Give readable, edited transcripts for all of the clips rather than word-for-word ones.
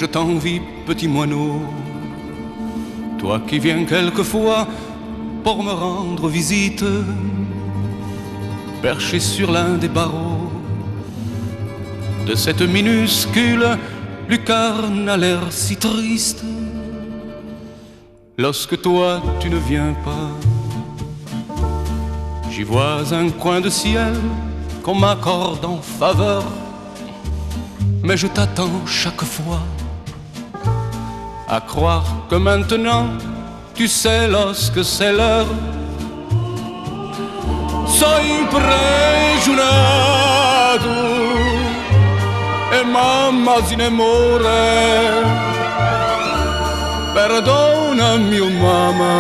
je t'envie, petit moineau. Toi qui viens quelquefois pour me rendre visite, perché sur l'un des barreaux de cette minuscule lucarne à l'air si triste. Lorsque toi tu ne viens pas, j'y vois un coin de ciel qu'on m'accorde en faveur, mais je t'attends chaque fois, à croire que maintenant tu sais lorsque c'est l'heure. Sempre giurato e mamma si ne muore. Perdonami, oh mamma,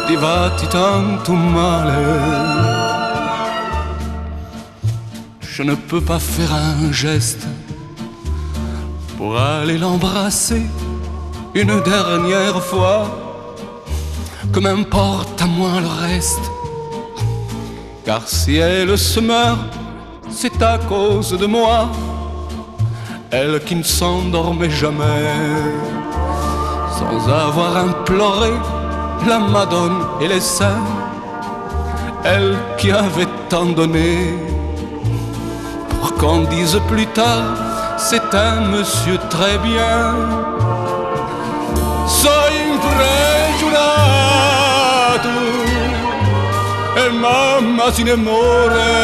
ti fatti tanto male. Je ne peux pas faire un geste pour aller l'embrasser une dernière fois. Que m'importe à moi le reste, car si elle se meurt, c'est à cause de moi. Elle qui ne s'endormait jamais, sans avoir imploré la Madone et les saints. Elle qui avait tant donné, pour qu'on dise plus tard, c'est un monsieur très bien. Sempre giurato e mamma si ne muore.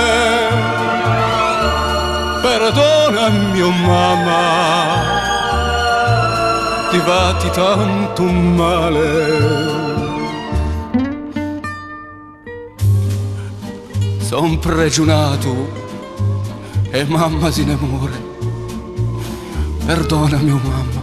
Perdonami, oh mamma, ti fatti tanto male. Son pregiunato e mamma si ne muore. Perdonami, oh mamma.